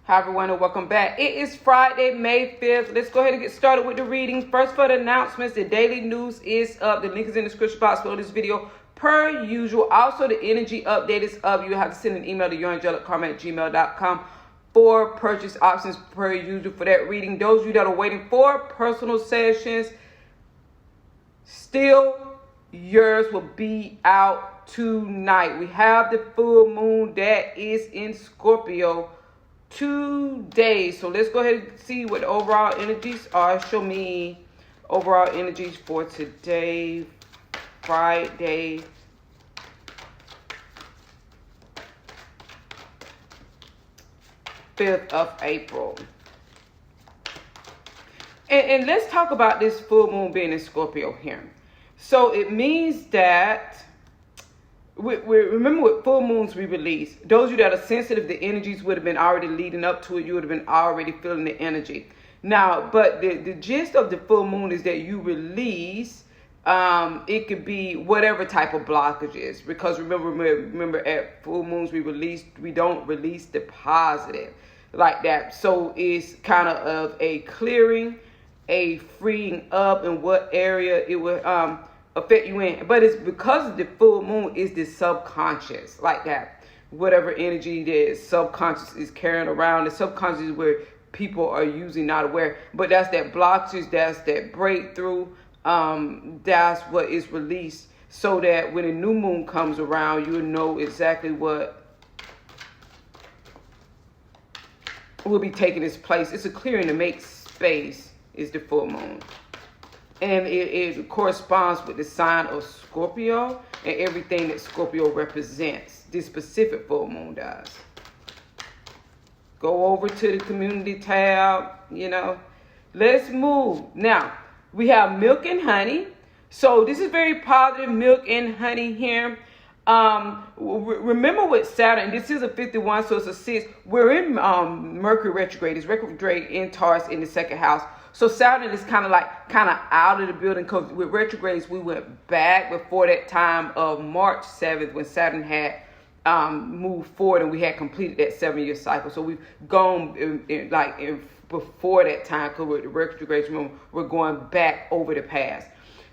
Hi everyone and welcome back. It is Friday, May 5th. Let's go ahead and get started with the readings. First, for the announcements, the daily news is up. The link is in the description box below this video per usual. Also, the energy update is up. You have to send an email to yourangelickarma@gmail.com for purchase options per usual for that reading. Those of you that are waiting for personal sessions, still yours will be out tonight. We have the full moon that is in Scorpio today. So let's go ahead and see what the overall energies are. Show me overall energies for today, Friday, April 5th. And let's talk about this full moon being in Scorpio here. So it means that we remember with full moons we release. Those of you that are sensitive, the energies would have been already leading up to it. You would have been already feeling the energy. Now, but the gist of the full moon is that you release. It could be whatever type of blockages. Because remember at full moons we don't release the positive like that. So it's kind of a clearing, a freeing up in what area it would affect you in. But it's because the full moon is the subconscious like that. Whatever energy the subconscious is carrying around, the subconscious is where people are usually not aware. But that's that blockage, that's that breakthrough. That's what is released, so that when a new moon comes around, you'll know exactly what will be taking its place. It's a clearing to make space, is the full moon. And it corresponds with the sign of Scorpio and everything that Scorpio represents. This specific full moon does. Go over to the community tab, Let's move. Now, we have milk and honey. So this is very positive, milk and honey here. Remember with Saturn, this is a 51, so it's a 6. We're in Mercury retrograde. It's retrograde in Taurus in the second house. So Saturn is kind of out of the building, because with retrogrades, we went back before that time of March 7th when Saturn had moved forward and we had completed that 7-year cycle. So we've gone before that time, because with the retrogrades, we're going back over the past.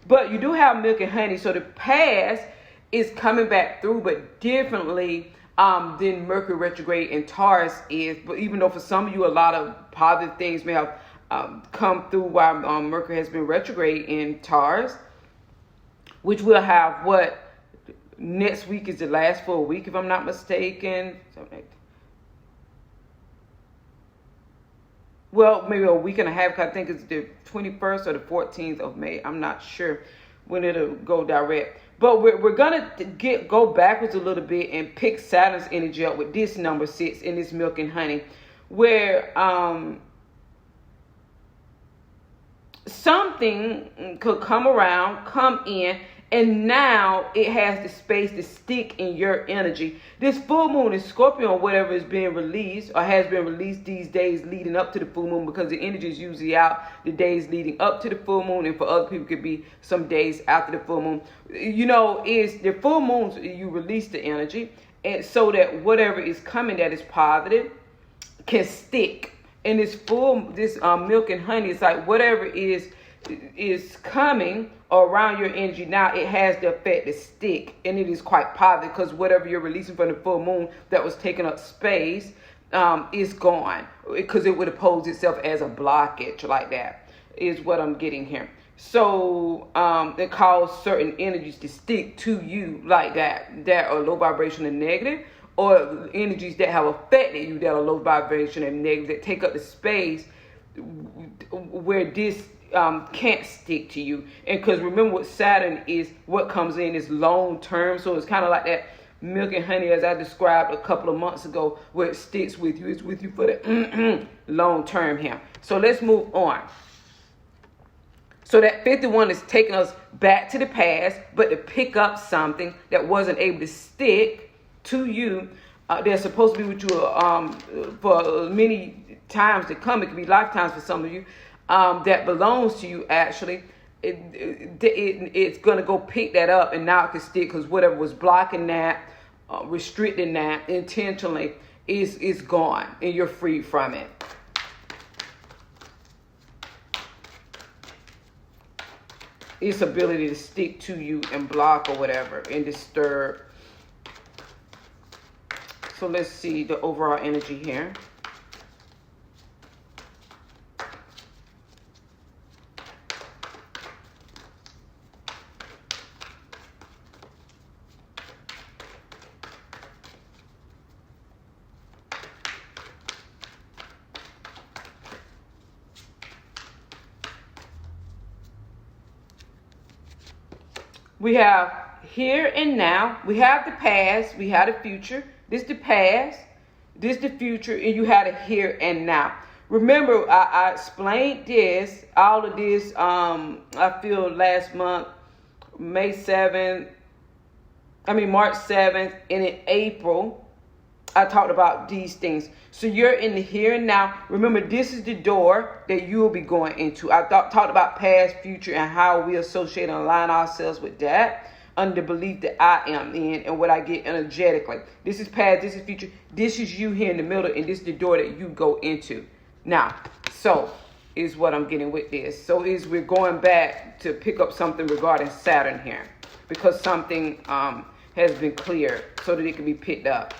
But you do have milk and honey, so the past is coming back through, but differently than Mercury retrograde in Taurus is. But even though for some of you, a lot of positive things may have come through while Mercury has been retrograde in Taurus, which we'll have next week is the last full week, if I'm not mistaken. Well, maybe a week and a half, because I think it's the 21st or the 14th of May. I'm not sure when it'll go direct. But we're going to go backwards a little bit and pick Saturn's energy up with this number 6 in this milk and honey, where something could come in, and now it has the space to stick in your energy. This full moon is Scorpio, whatever is being released or has been released these days leading up to the full moon, because the energy is usually out the days leading up to the full moon, and for other people it could be some days after the full moon. Is the full moons, you release the energy, and so that whatever is coming that is positive can stick. And this milk and honey, it's like whatever is coming around your energy now, it has the effect to stick, and it is quite positive, because whatever you're releasing from the full moon that was taking up space is gone, because it would oppose itself as a blockage like that, is what I'm getting here. So it causes certain energies to stick to you like that are low vibration and negative, or energies that have affected you that are low vibration and negative, that take up the space where this can't stick to you. And because remember, what Saturn is, what comes in is long term. So it's kind of like that milk and honey, as I described a couple of months ago, where it sticks with you. It's with you for the long term here. So let's move on. So that 51 is taking us back to the past, but to pick up something that wasn't able to stick to you. They're supposed to be with you for many times to come. It could be lifetimes for some of you. That belongs to you, actually. It's going to go pick that up, and now it can stick, because whatever was blocking that, restricting that intentionally, is gone and you're free from it. Its ability to stick to you and block or whatever and disturb. So let's see the overall energy here. We have here and now. We have the past. We have the future. This the past. This the future. And you have the here and now. Remember, I explained this, all of this, I feel last month, March 7th, and in April, I talked about these things. So you're in the here and now. Remember, this is the door that you will be going into. I talked about past, future, and how we associate and align ourselves with that under the belief that I am in and what I get energetically. This is past, this is future. This is you here in the middle, and this is the door that you go into. Now, so is what I'm getting with this. So we're going back to pick up something regarding Saturn here, because something has been cleared so that it can be picked up.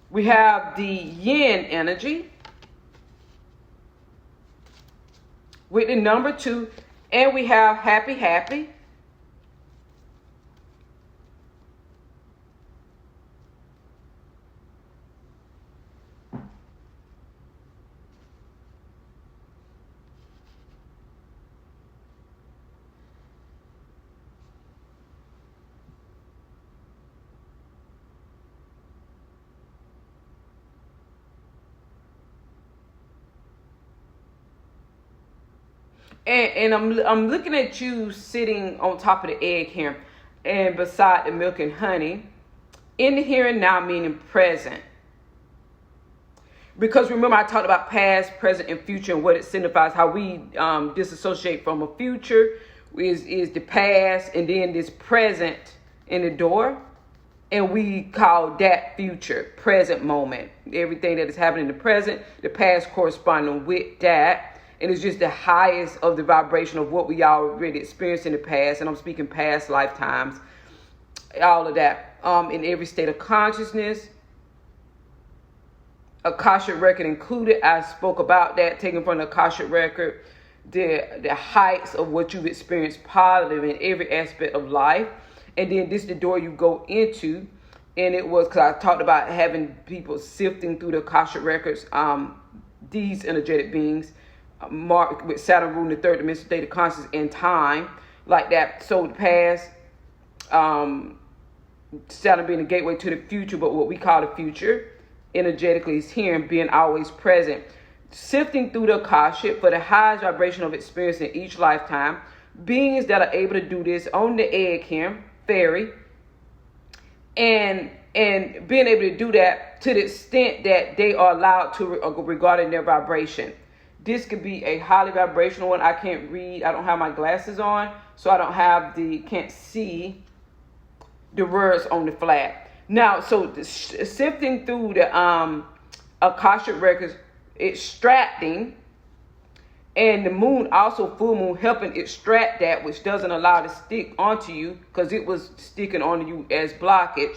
We have the yin energy with the number 2, and we have happy. And I'm looking at you sitting on top of the egg here and beside the milk and honey in the here and now, meaning present. Because remember, I talked about past, present, and future and what it signifies, how we disassociate from a future is the past, and then this present in the door. And we call that future, present moment. Everything that is happening in the present, the past corresponding with that. And it's just the highest of the vibration of what we already experienced in the past. And I'm speaking past lifetimes, all of that. In every state of consciousness, Akashic record included. I spoke about that, taken from the Akashic record, the heights of what you've experienced positive in every aspect of life. And then this is the door you go into. And it was because I talked about having people sifting through the Akashic records, these energetic beings, marked with Saturn ruling the third dimensional state of consciousness and time, like that. So the past, Saturn being the gateway to the future, but what we call the future energetically is here and being always present, sifting through the Akashic for the highest vibration of experience in each lifetime. Beings that are able to do this on the egg here, fairy, and being able to do that to the extent that they are allowed to regarding their vibration. This could be a highly vibrational one. I can't read. I don't have my glasses on, so I can't see the words on the flat. Now, so sifting through the Akashic records, extracting, and the moon, also full moon, helping extract that, which doesn't allow it to stick onto you, because it was sticking onto you as blockage,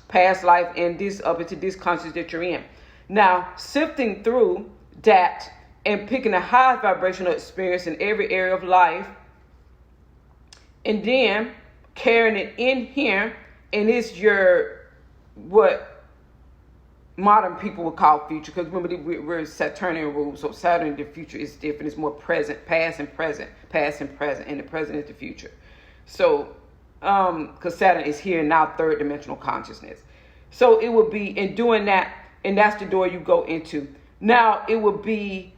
past life, and this up into this consciousness that you're in. Now, sifting through that and picking a high vibrational experience in every area of life, and then carrying it in here, and it's your, what modern people would call future, because remember we're Saturnian rules, so Saturn, the future is different. It's more present, past and present, and the present is the future. So, because Saturn is here now, third dimensional consciousness. So it would be in doing that, and that's the door you go into. Now it would be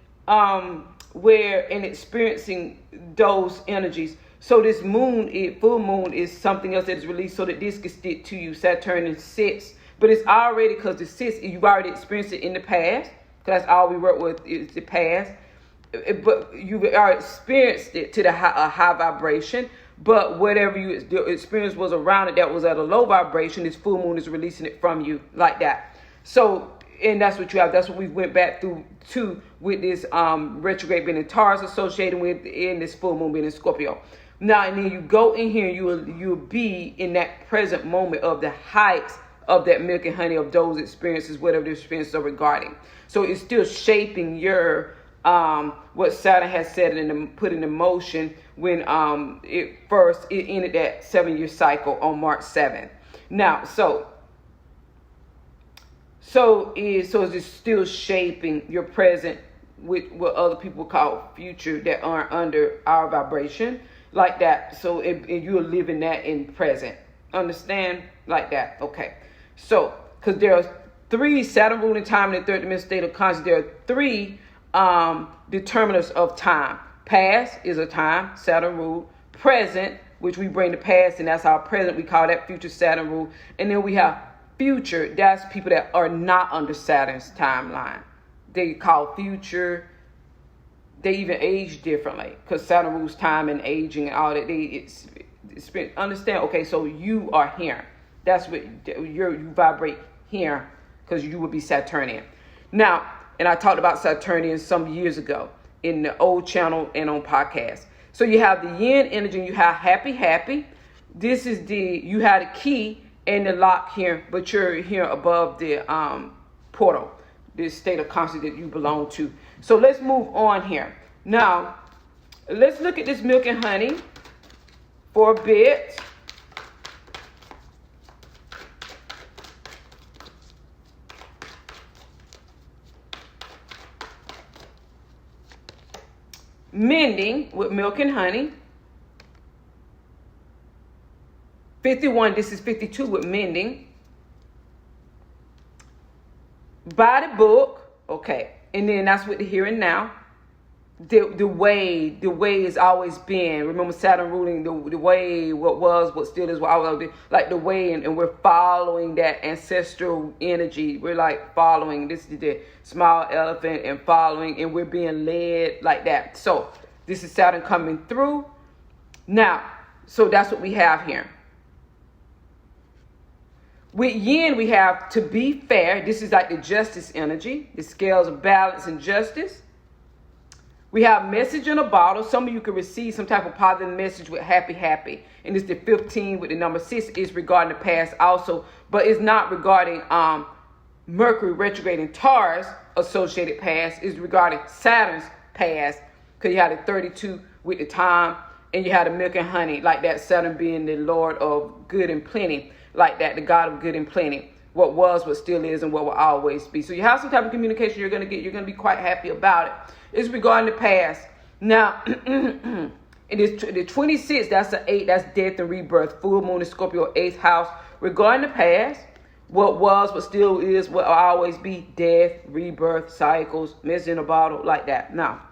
where in experiencing those energies. So this moon, full moon, is something else that is released so that this can stick to you. Saturn sits, but it's already, because the sits, you've already experienced it in the past, because that's all we work with is the past. But you've already experienced it to the high vibration. But whatever the experience was around it that was at a low vibration, this full moon is releasing it from you like that. So, and that's what you have. That's what we went back through to with this retrograde being in Taurus associated with, in this full moon being in Scorpio. Now, and then you go in here, you'll be in that present moment of the heights of that milk and honey of those experiences, whatever the experiences are regarding. So it's still shaping your what Saturn has said and put in motion when it ended that 7-year cycle on March 7th. Now, so it's still shaping your present with what other people call future that aren't under our vibration like that. So and you're living that in present. Understand? Like that. Okay. So, because there are 3 Saturn ruling time in the third dimensional state of consciousness, there are 3 determinants of time. Past is a time, Saturn rule. Present, which we bring the past, and that's our present. We call that future, Saturn rule. And then we have future. That's people that are not under Saturn's timeline. They call future. They even age differently because Saturn rules time and aging and all that. It's understand. Okay, so you are here. That's what you vibrate here because you would be Saturnian. Now, and I talked about Saturnian some years ago in the old channel and on podcast. So you have the yin energy and you have happy. This is you have the key and the lock here, but you're here above the portal, this state of consciousness that you belong to. So let's move on here. Now, let's look at this milk and honey for a bit. Mending with milk and honey. 51, this is 52 with mending. By the book, okay. And then that's with the here and now. The way it's always been. Remember Saturn ruling the way, what was, what still is, what always been. Like the way, and we're following that ancestral energy. We're like following, this is the small elephant and following, and we're being led like that. So this is Saturn coming through. Now, so that's what we have here. With yin, we have to be fair. This is like the justice energy, the scales of balance and justice. We have message in a bottle. Some of you can receive some type of positive message with happy. And it's the 15 with the number 6 is regarding the past also. But it's not regarding Mercury retrograde in Taurus associated past. It's regarding Saturn's past. Because you had the 32 with the time. And you had the milk and honey. Like that, Saturn being the Lord of good and plenty. Like that, the God of good and plenty. What was, what still is, and what will always be. So you have some type of communication you're going to get. You're going to be quite happy about it. It's regarding the past. Now, it is the 26th. That's the 8. That's death and rebirth. Full moon in Scorpio, 8th house. Regarding the past, what was, what still is, what will always be. Death, rebirth, cycles, message in a bottle, like that. Now,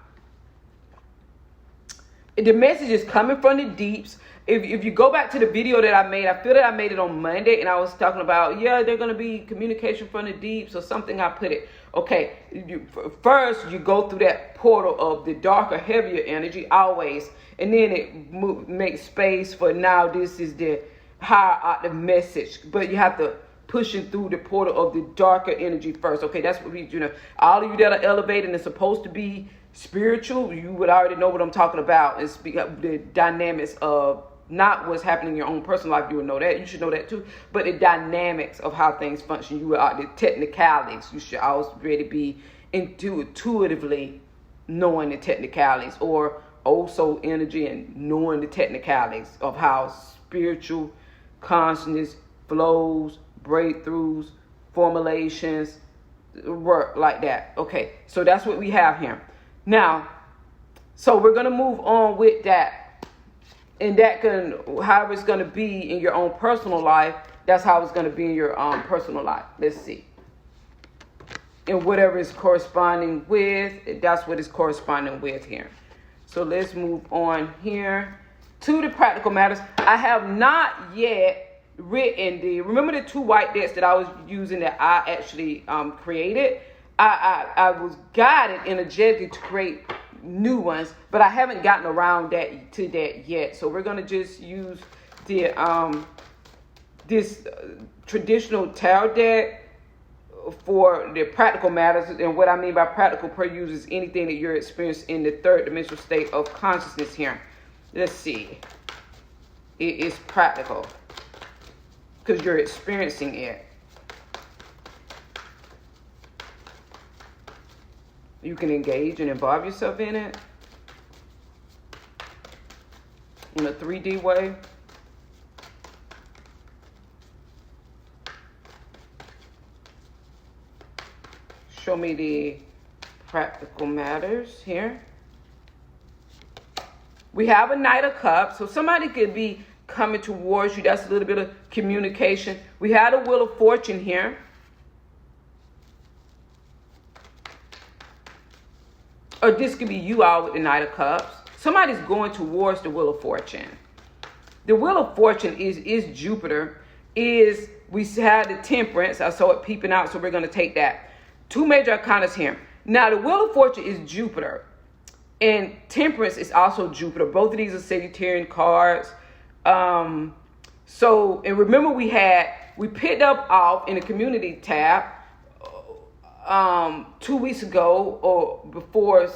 the message is coming from the deeps. If you go back to the video that I made, I feel that I made it on Monday, and I was talking about, they're going to be communication from the deeps or something. I put it. Okay, first you go through that portal of the darker, heavier energy always, and then it makes space for now. This is the higher octave message, but you have to pushing through the portal of the darker energy first. Okay, that's what we all of you that are elevated and supposed to be spiritual, you would already know what I'm talking about. It's the dynamics of not what's happening in your own personal life. You would know that. You should know that too. But the dynamics of how things function. You are the technicalities. You should already be intuitively knowing the technicalities, or also energy and knowing the technicalities of how spiritual consciousness flows, breakthroughs, formulations work like that. Okay, so that's what we have here. Now, so we're going to move on with that. And that can, however it's going to be in your own personal life, that's how it's going to be in your personal life. Let's see. And whatever is corresponding with, that's what is corresponding with here. So let's move on here to the practical matters. I have not yet written remember the 2 white decks that I was using that I actually created? I was guided energetically to create new ones, but I haven't gotten around to that yet. So we're gonna just use the this traditional tarot deck for the practical matters. And what I mean by practical per use is anything that you're experiencing in the third dimensional state of consciousness here. Let's see. It is practical because you're experiencing it. You can engage and involve yourself in it in a 3D way. Show me the practical matters here. We have a Knight of Cups, so somebody could be coming towards you. That's a little bit of communication. We had a Wheel of Fortune here. Or this could be you all with the Knight of Cups. Somebody's going towards the Wheel of Fortune. The Wheel of Fortune is Jupiter. We had the Temperance. I saw it peeping out, so we're going to take that. Two major arcanas here. Now, the Wheel of Fortune is Jupiter. And Temperance is also Jupiter. Both of these are Sagittarian cards. And remember we picked up off in the community tab 2 weeks ago, or before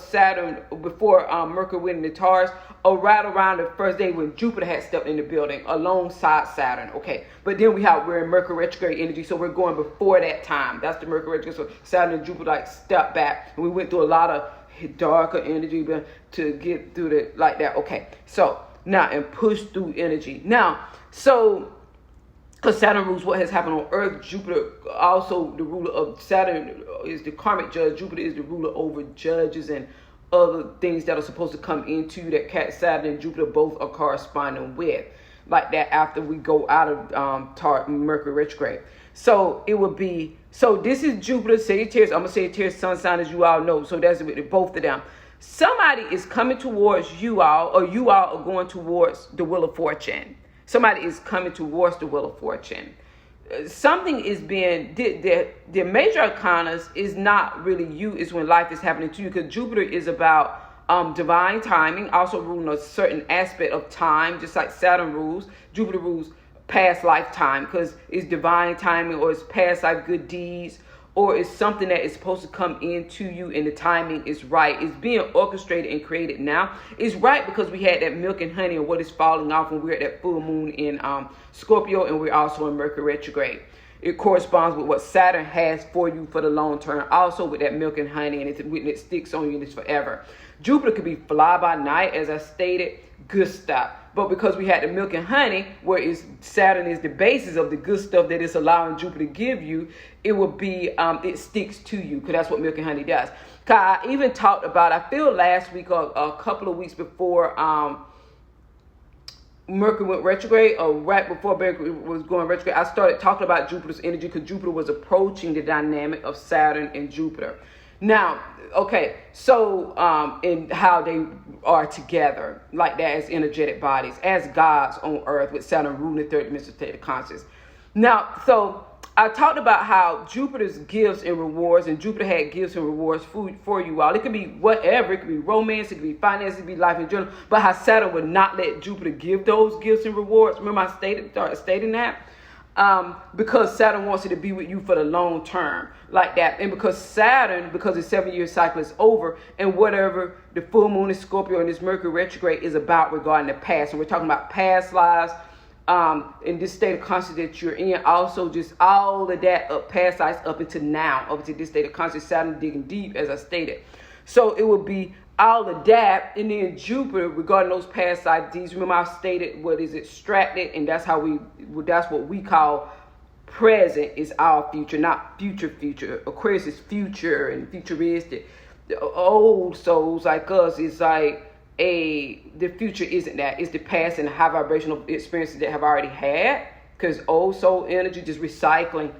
Mercury went in the Taurus, or right around the first day when Jupiter had stepped in the building alongside Saturn. Okay, but then we're in Mercury retrograde energy, so we're going before that time. That's the Mercury retrograde. So Saturn and Jupiter stepped back, and we went through a lot of darker energy to get through the like that. Okay, so now and push through energy now. So because Saturn rules what has happened on Earth, Jupiter also the ruler of Saturn is the karmic judge. Jupiter is the ruler over judges and other things that are supposed to come into that Saturn and Jupiter both are corresponding with, like that after we go out of Mercury retrograde. So it would be, so this is Jupiter, Sagittarius. I'm a Sagittarius sun sign, as you all know. So that's with both of them. Somebody is coming towards you all, or you all are going towards the Wheel of Fortune. Somebody is coming towards the Wheel of Fortune. Something is being, the major arcanas is not really you, it's when life is happening to you, because Jupiter is about divine timing, also ruling a certain aspect of time, just like Saturn rules. Jupiter rules past lifetime because it's divine timing, or it's past life good deeds, or it's something that is supposed to come into you and the timing is right. It's being orchestrated and created now. It's right because we had that milk and honey and what is falling off when we're at that full moon in Scorpio, and we're also in Mercury retrograde. It corresponds with what Saturn has for you for the long term, also with that milk and honey, and it sticks on you and it's forever. Jupiter could be fly by night, as I stated, good stuff. But because we had the milk and honey, where Saturn is the basis of the good stuff that it's allowing Jupiter to give you, it would be, it sticks to you, because that's what milk and honey does. Cause I even talked about, I feel last week or a couple of weeks before Mercury went retrograde, or right before Mercury was going retrograde, I started talking about Jupiter's energy, because Jupiter was approaching the dynamic of Saturn and Jupiter. Now, okay, so in how they are together, like that, as energetic bodies, as gods on Earth, with Saturn ruling the third dimensional state of consciousness. Now, so I talked about how Jupiter's gifts and rewards, and Jupiter had gifts and rewards for you all. It could be whatever. It could be romance. It could be finance. It could be life in general. But how Saturn would not let Jupiter give those gifts and rewards. Remember I started stating that? Because Saturn wants it to be with you for the long term, like that. And because Saturn, because the 7-year cycle is over, and whatever the full moon is Scorpio and this Mercury retrograde is about regarding the past. And we're talking about past lives, in this state of consciousness that you're in, also just all of that up past lives up into now, up into this state of consciousness, Saturn digging deep, as I stated. So it would be all of that, and then Jupiter regarding those past ideas. Remember I stated what is extracted, and that's what we call present is our future, not future. Aquarius is future and futuristic. The old souls like us is like the future isn't that. It's the past and the high vibrational experiences that have already had, because old soul energy just recycling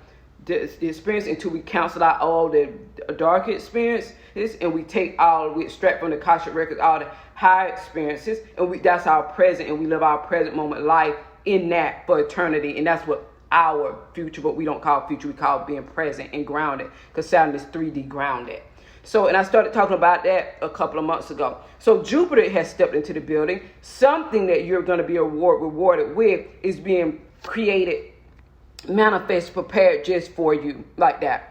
the experience until we cancel out all the dark experiences, and we extract from the Akashic records all the high experiences, and that's our present, and we live our present moment life in that for eternity. And that's what our future, what we don't call future, we call being present and grounded, because Saturn is 3D grounded. So, and I started talking about that a couple of months ago. So Jupiter has stepped into the building. Something that you're going to be rewarded with is being created, manifest, prepared just for you, like that.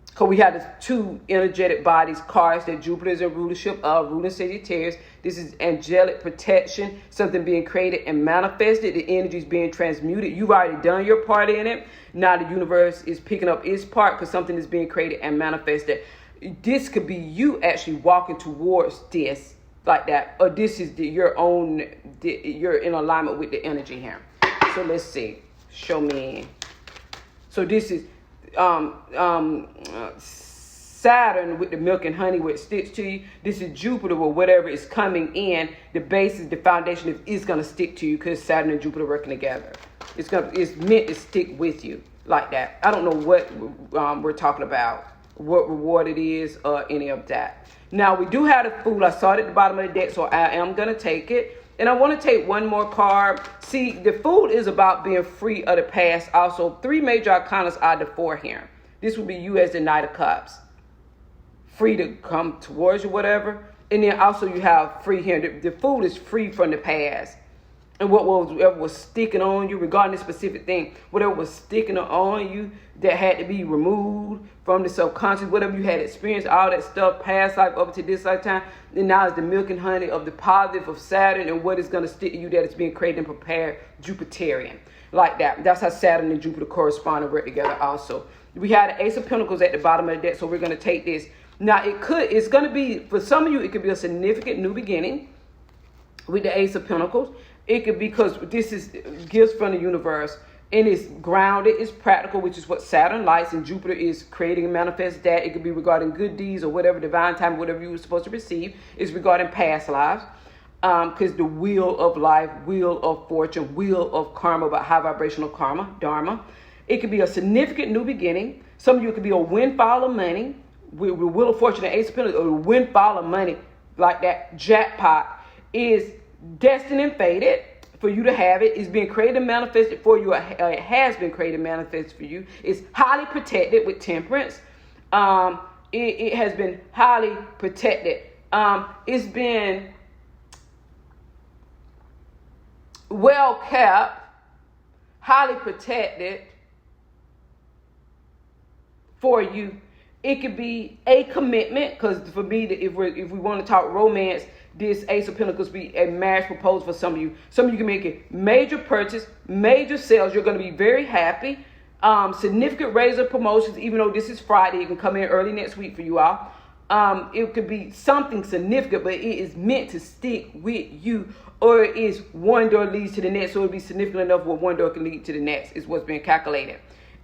Because we have the two energetic bodies, cards that Jupiter is in rulership of, ruling Sagittarius. This is angelic protection, something being created and manifested. The energy is being transmuted. You've already done your part in it. Now the universe is picking up its part because something is being created and manifested. This could be you actually walking towards this, like that. Or this is your own, you're in alignment with the energy here. So let's see. Show me. So this is Saturn with the milk and honey where it sticks to you. This is Jupiter with whatever is coming in. The basis, the foundation is going to stick to you because Saturn and Jupiter working together. It's meant to stick with you, like that. I don't know what we're talking about, what reward it is, or any of that. Now we do have the Fool. I saw it at the bottom of the deck, so I am going to take it. And I want to take one more card. See, the Fool is about being free of the past. Also, 3 major arcanas are the 4 here. This would be you as the Knight of Cups. Free to come towards you, whatever. And then also you have free here. The Fool is free from the past. And whatever was sticking on you regarding this specific thing, whatever was sticking on you that had to be removed from the subconscious, whatever you had experienced, all that stuff, past life up to this lifetime, and now it's the milk and honey of the positive of Saturn and what is going to stick to you that is being created and prepared, Jupiterian. Like that. That's how Saturn and Jupiter correspond and work together also. We had the Ace of Pentacles at the bottom of the deck, so we're going to take this. Now, it's going to be, for some of you, it could be a significant new beginning with the Ace of Pentacles. It could be because this is gifts from the universe and it's grounded, it's practical, which is what Saturn likes, and Jupiter is creating and manifest that. It could be regarding good deeds or whatever, divine time, whatever you were supposed to receive. It's regarding past lives. Because the wheel of life, wheel of fortune, wheel of karma, but high vibrational karma, dharma. It could be a significant new beginning. Some of you, it could be a windfall of money. With wheel of fortune and Ace of Pentacles, or a windfall of money, like that jackpot, is destined and fated for you to have it. It's being created and manifested for you. It has been created and manifested for you. It's highly protected with temperance. It has been highly protected. It's been well kept, highly protected for you. It could be a commitment, because for me, if we want to talk romance, this Ace of Pentacles be a marriage proposal for some of you. Some of you can make a major purchase, major sales. You're going to be very happy. Significant raise of promotions, even though this is Friday, it can come in early next week for you all. It could be something significant, but it is meant to stick with you, or it is one door leads to the next, so it'll be significant enough where one door can lead to the next, is what's being calculated.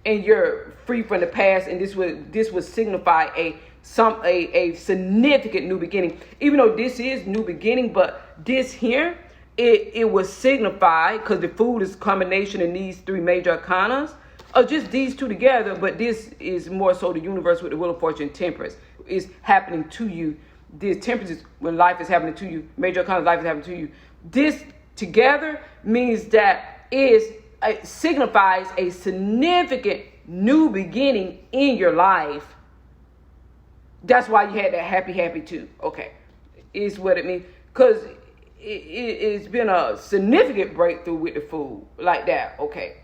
And you're free from the past, and this would signify a significant new beginning. Even though this is new beginning, but this here, it will signify, because the Fool is a combination of these 3 major arcanas, or just these 2 together, but this is more so the universe with the Wheel of Fortune, temperance is happening to you. This temperance is when life is happening to you. Major arcana, life is happening to you. This together means that it signifies a significant new beginning in your life. That's why you had that happy too. Okay, is what it means, because it's been a significant breakthrough with the Fool, like that. Okay,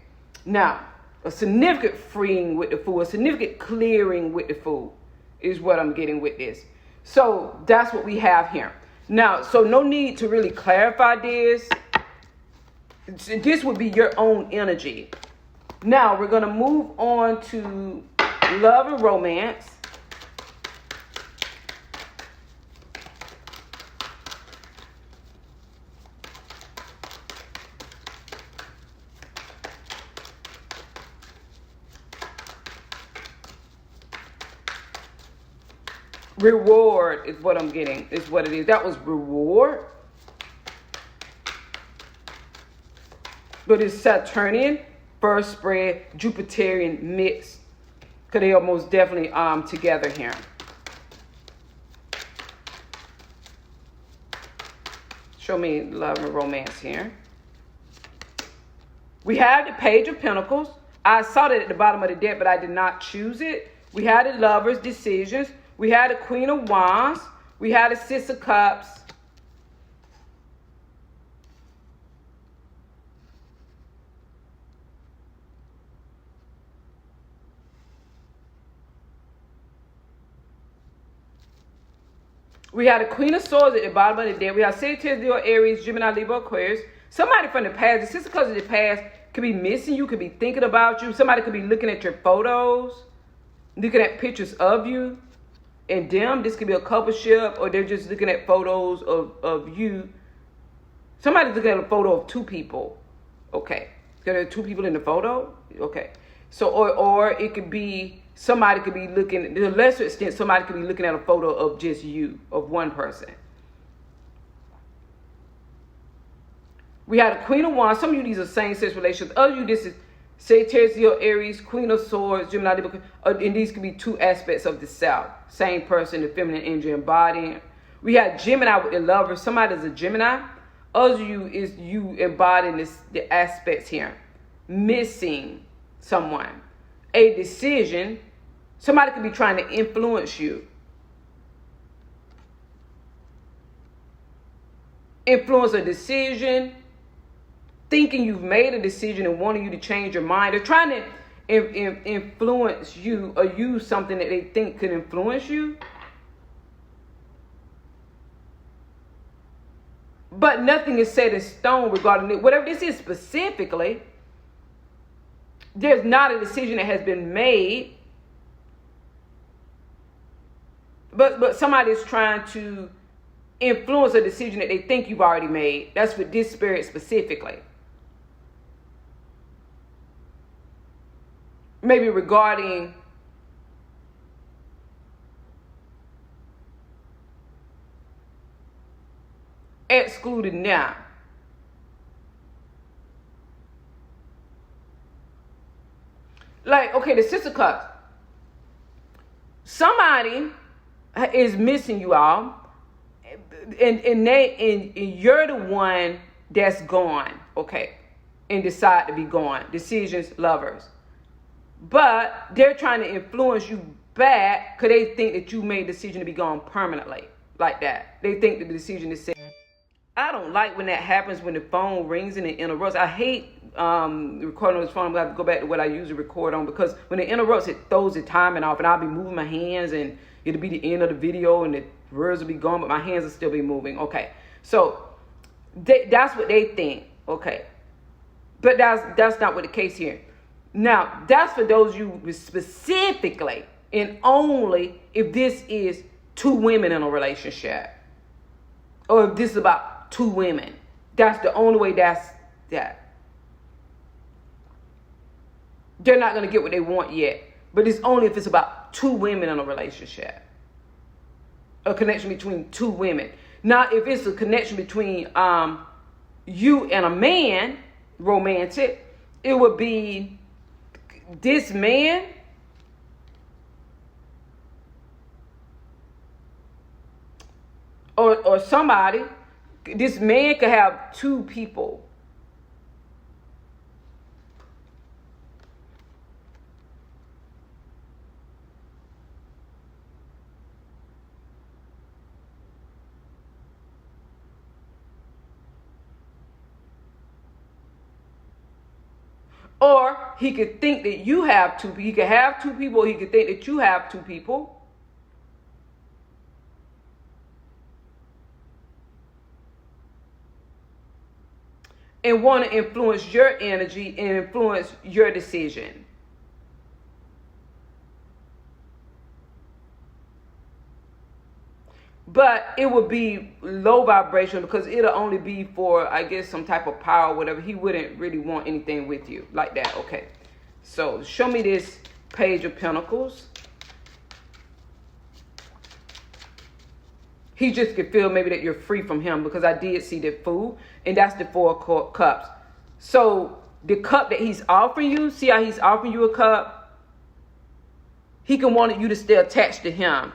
now a significant freeing with the Fool, a significant clearing with the Fool is what I'm getting with this. So that's what we have here. Now, so no need to really clarify this. This would be your own energy. Now we're going to move on to love and romance. Reward is what I'm getting. Is what it is. That was reward. But it's Saturnian, first spread, Jupiterian mix. Because they are most definitely together here. Show me love and romance here. We have the Page of Pentacles. I saw that at the bottom of the deck, but I did not choose it. We had the Lovers, decisions. We had the Queen of Wands. We had the Six of Cups. We had the Queen of Swords at the bottom of the deck. We have Sagittarius, Leo, Aries, Gemini, Libra, Aquarius. Somebody from the past, the Six of Cups of the past could be missing you, could be thinking about you. Somebody could be looking at your photos, looking at pictures of you and them. This could be a coupleship, or they're just looking at photos of you. Somebody's looking at a photo of two people. Okay. There are two people in the photo. Okay. So, or it could be, somebody could be looking, to a lesser extent, somebody could be looking at a photo of just you, of one person. We had a Queen of Wands. Some of you, these are same-sex relationships. Other of you, this is Sagittarius, Leo, Aries, Queen of Swords, Gemini, Libra. And these could be two aspects of the self. Same person, the feminine energy embodying. We had Gemini with the Lover. Somebody is a Gemini. Other of you is you embodying the aspects here. Missing someone. A decision. Somebody could be trying to influence you. Influence a decision. Thinking you've made a decision and wanting you to change your mind. They're trying to influence you or use something that they think could influence you. But nothing is set in stone regarding it. Whatever this is specifically, there's not a decision that has been made. But somebody is trying to influence a decision that they think you've already made. That's with this spirit specifically. Maybe regarding excluded now. Like, okay, the Six of Cups. Somebody is missing you all, and you're the one that's gone, okay, and decide to be gone. Decisions, lovers. But they're trying to influence you back because they think that you made a decision to be gone permanently, like that. They think that the decision is set. I don't like when that happens, when the phone rings and it interrupts. I hate recording on this phone. I'm going to have to go back to what I usually record on, because when it interrupts, it throws the timing off, and I'll be moving my hands, and it'll be the end of the video, and the words will be gone, but my hands will still be moving. Okay, so that's what they think. Okay, but that's not what the case here. Now, that's for those of you specifically, and only if this is two women in a relationship, or if this is about two women. That's the only way that. They're not going to get what they want yet, but it's only if it's about two women in a relationship. A connection between two women. Now, if it's a connection between you and a man, romantic, it would be this man or somebody. This man could have two people. Or he could think that you have two people. He could have two people. Or he could think that you have two people. And want to influence your energy and influence your decision. But it would be low vibration, because it'll only be for, I guess, some type of power or whatever. He wouldn't really want anything with you like that. Okay. So show me this Page of Pentacles. He just could feel maybe that you're free from him, because I did see the Fool, and that's the Four of Cups. So the cup that he's offering you, see how he's offering you a cup? He can want you to stay attached to him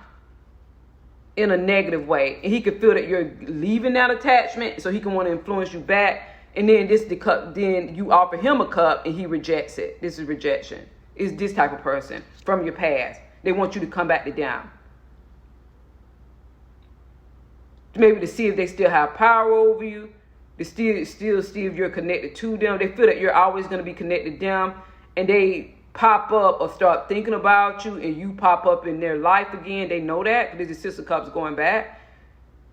in a negative way, and he could feel that you're leaving that attachment, so he can want to influence you back. And then the cup, then you offer him a cup and he rejects it. This is rejection. It's this type of person from your past. They want you to come back to them. maybe to see if they still have power over you, to still see if you're connected to them. They feel that you're always going to be connected to them, and they pop up or start thinking about you, and you pop up in their life again. They know that because the Six of Cups going back,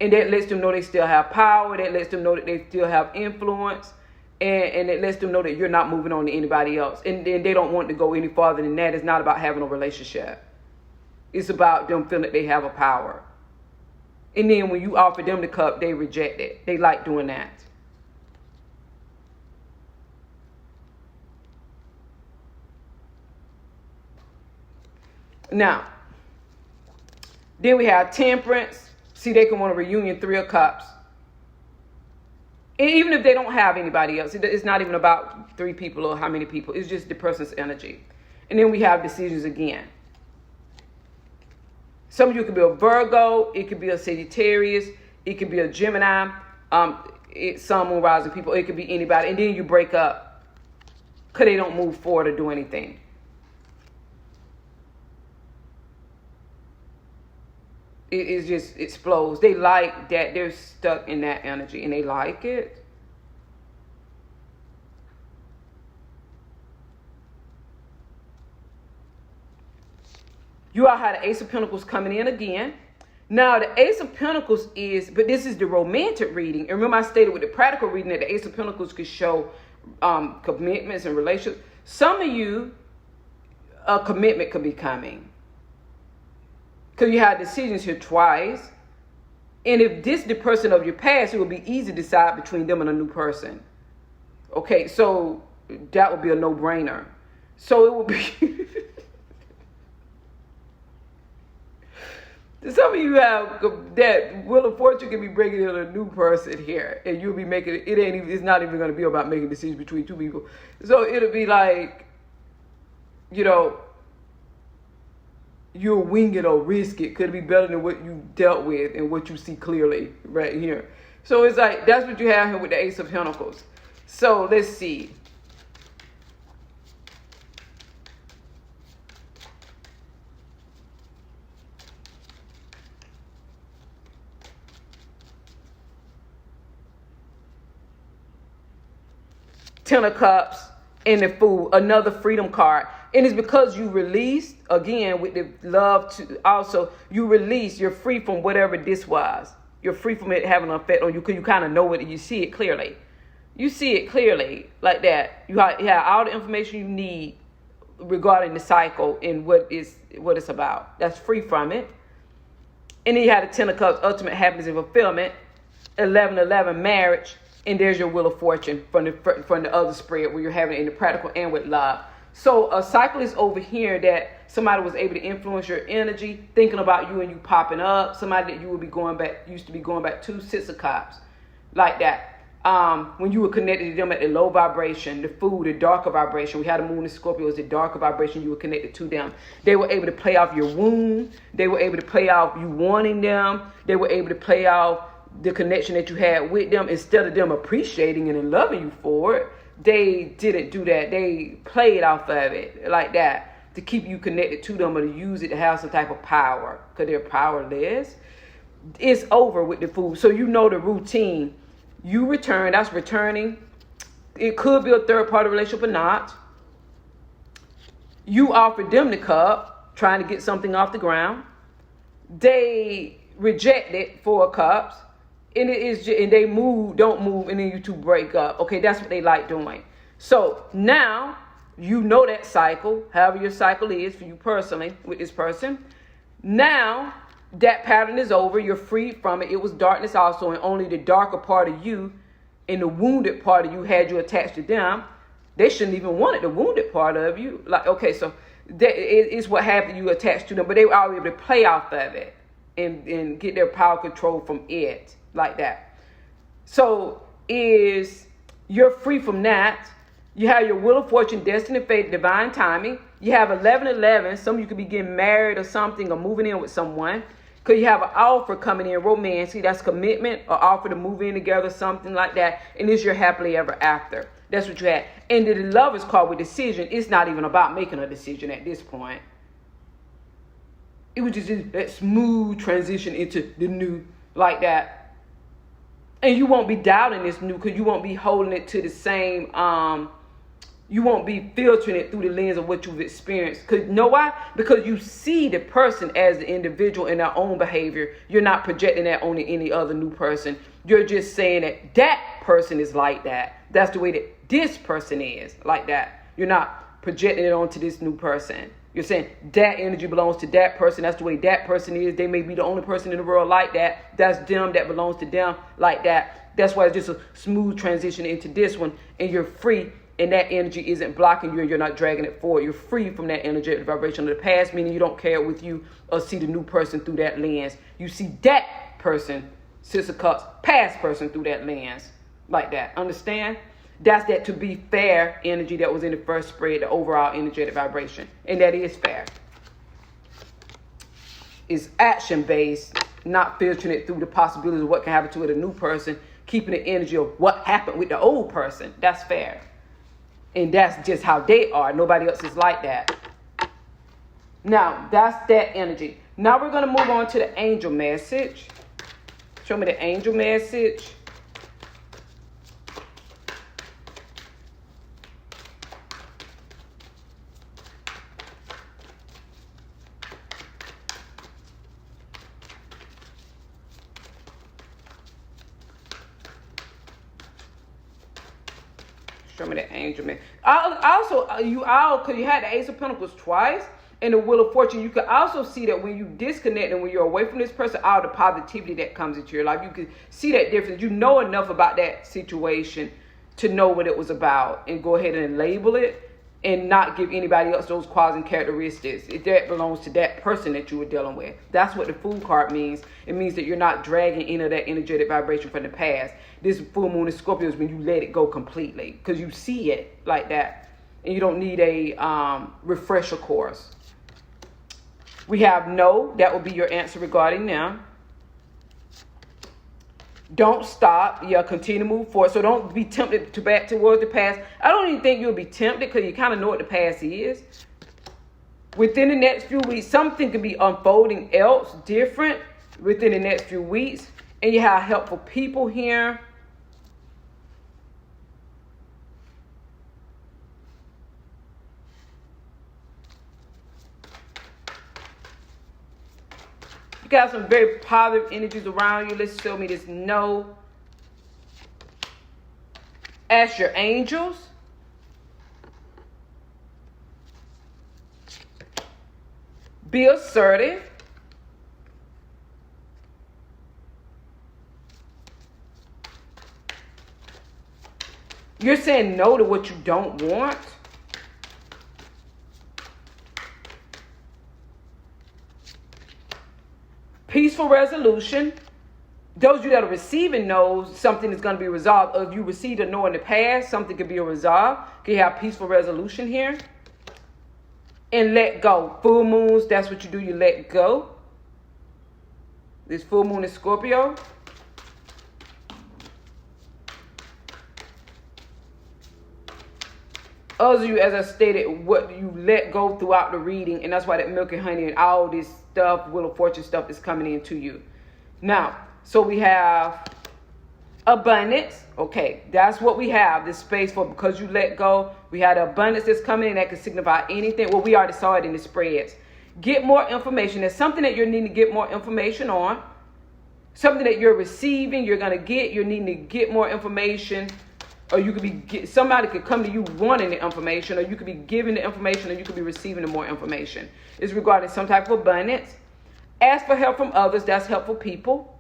and that lets them know they still have power. That lets them know that they still have influence, and it lets them know that you're not moving on to anybody else, and then they don't want to go any farther than that. It's not about having a relationship. It's about them feeling that they have a power. And then when you offer them the cup, they reject it. They like doing that. Now, then we have Temperance. See, they can want a reunion, Three of Cups. And even if they don't have anybody else, it's not even about three people or how many people. It's just the person's energy. And then we have Decisions again. Some of you could be a Virgo. It could be a Sagittarius. It could be a Gemini. Sun, Moon, rising people. It could be anybody. And then you break up because they don't move forward or do anything. It just explodes. They like that. They're stuck in that energy and they like it. You all have the Ace of Pentacles coming in again. Now, the Ace of Pentacles but this is the romantic reading. And remember I stated with the practical reading that the Ace of Pentacles could show commitments and relationships. Some of you, a commitment could be coming. Because you had Decisions here twice. And if this is the person of your past, it would be easy to decide between them and a new person. Okay, so that would be a no-brainer. So it would be... Some of you have that Wheel of Fortune can be bringing in a new person here. And you'll be making it's not even going to be about making decisions between two people. So it'll be like, you'll wing it or risk it. Could be better than what you dealt with and what you see clearly right here. So it's like, that's what you have here with the Ace of Pentacles. So let's see. Ten of Cups and the Fool, another freedom card. And it's because you released, again, with the love to also, you're free from whatever this was. You're free from it having an effect on you because you kind of know it and you see it clearly. You see it clearly like that. You have all the information you need regarding the cycle and what it's about. That's free from it. And then you have the Ten of Cups, ultimate happiness and fulfillment. 11-11, marriage. And there's your Wheel of Fortune from the other spread where you're having it in the practical and with love. So a cycle is over here that somebody was able to influence your energy, thinking about you and you popping up. Somebody that you would be used to be going back to, Six of Cups, like that. When you were connected to them at the low vibration, the Fool, the darker vibration. We had a Moon in Scorpio, the darker vibration. You were connected to them. They were able to play off your wound. They were able to play off you wanting them. They were able to play off the connection that you had with them. Instead of them appreciating and loving you for it, they didn't do that. They played off of it like that to keep you connected to them or to use it to have some type of power because they're powerless. It's over with the Fool. So you know the routine. You return. That's returning. It could be a third party relationship or not. You offered them the cup, trying to get something off the ground. They rejected 4 of Cups. And they don't move, and then you two break up. Okay, that's what they like doing. So now you know that cycle, however your cycle is for you personally with this person. Now that pattern is over. You're free from it. It was darkness also, and only the darker part of you and the wounded part of you had you attached to them. They shouldn't even want it, the wounded part of you. Like, okay, so it's what happened. You attached to them, but they were all able to play off of it and get their power control from it. Like that. So you're free from that. You have your Wheel of Fortune, destiny, fate, divine timing. You have 11-11. Some of you could be getting married or something or moving in with someone. Because you have an offer coming in, romance. See, that's commitment or offer to move in together, something like that. And it's your happily ever after. That's what you had. And the Lover's card with decision, it's not even about making a decision at this point. It was just that smooth transition into the new, like that. And you won't be doubting this new, because you won't be holding it to the same, you won't be filtering it through the lens of what you've experienced. Because you know why? Because you see the person as the individual in their own behavior. You're not projecting that on any other new person. You're just saying that that person is like that. That's the way that this person is like that. You're not projecting it onto this new person. You're saying that energy belongs to that person. That's the way that person is. They may be the only person in the world like that. That's them. That belongs to them like that. That's why it's just a smooth transition into this one. And you're free. And that energy isn't blocking you, and you're not dragging it forward. You're free from that energetic vibration of the past, meaning you don't carry it with you or see the new person through that lens. You see that person, Six of Cups, past person, through that lens. Like that. Understand? That's that to be fair energy that was in the first spread, the overall energetic vibration. And that is fair. It's action-based, not filtering it through the possibilities of what can happen to it, a new person, keeping the energy of what happened with the old person. That's fair. And that's just how they are. Nobody else is like that. Now, that's that energy. Now we're going to move on to the angel message. Show me the angel message. Show me the angel man. Because you had the Ace of Pentacles twice and the Wheel of Fortune. You could also see that when you disconnect and when you're away from this person, all the positivity that comes into your life, you can see that difference. You know enough about that situation to know what it was about and go ahead and label it and not give anybody else those qualities and characteristics. That belongs to that person that you were dealing with. That's what the Fool card means. It means that you're not dragging any of that energetic vibration from the past. This full moon in Scorpio is when you let it go completely, because you see it like that and you don't need a refresher course. We have no. That will be your answer regarding them. Don't stop. Yeah, continue to move forward. So don't be tempted to back towards the past. I don't even think you'll be tempted, because you kind of know what the past is. Within the next few weeks, something could be unfolding else different within the next few weeks. And you have helpful people here. You got some very positive energies around you. Let's show me this no. Ask your angels. Be assertive. You're saying no to what you don't want. Peaceful resolution. Those of you that are receiving no's, something is going to be resolved. If you received a no in the past, something could be resolved. You have peaceful resolution here. And let go. Full moons, that's what you do. You let go. This full moon is Scorpio. Others of you, as I stated, what you let go throughout the reading, and that's why that milk and honey and all this stuff, Wheel of Fortune stuff, is coming into you. Now, so we have abundance. Okay, that's what we have this space for, because you let go. We had abundance that's coming in that can signify anything. Well, we already saw it in the spreads. Get more information. There's something that you're needing to get more information on. Something that you're receiving, you're going to get. You're needing to get more information. Or you could be, somebody could come to you wanting the information, or you could be giving the information, or you could be receiving the more information. It's regarding some type of abundance. Ask for help from others. That's helpful people.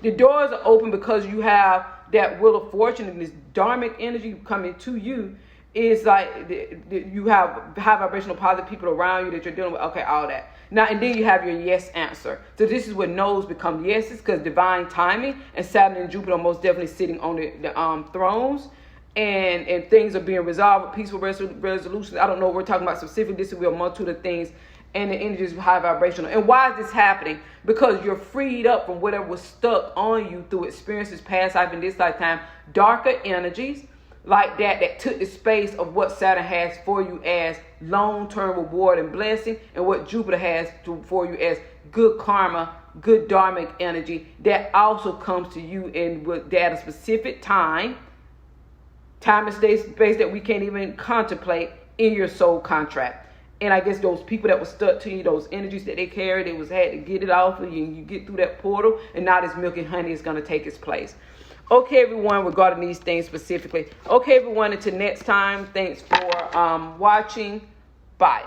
The doors are open because you have that Wheel of Fortune and this dharmic energy coming to you. Is like you have high vibrational positive people around you that you're dealing with. Okay, all that. Now, and then you have your yes answer. So this is where no's become yeses, because divine timing, and Saturn and Jupiter are most definitely sitting on the thrones, and things are being resolved with peaceful resolutions. I don't know what we're talking about specifically. This will be a multitude of things, and the energy is high vibrational. And why is this happening? Because you're freed up from whatever was stuck on you through experiences past life and this lifetime, darker energies. like that took the space of what Saturn has for you as long-term reward and blessing, and what Jupiter has for you as good karma, good dharmic energy that also comes to you at a specific time and space that we can't even contemplate in your soul contract. And I guess those people that were stuck to you, those energies that they carried, had to get it off of you, and you get through that portal, and now this milk and honey is going to take its place. Okay, everyone, regarding these things specifically. Okay, everyone, until next time, thanks for watching. Bye.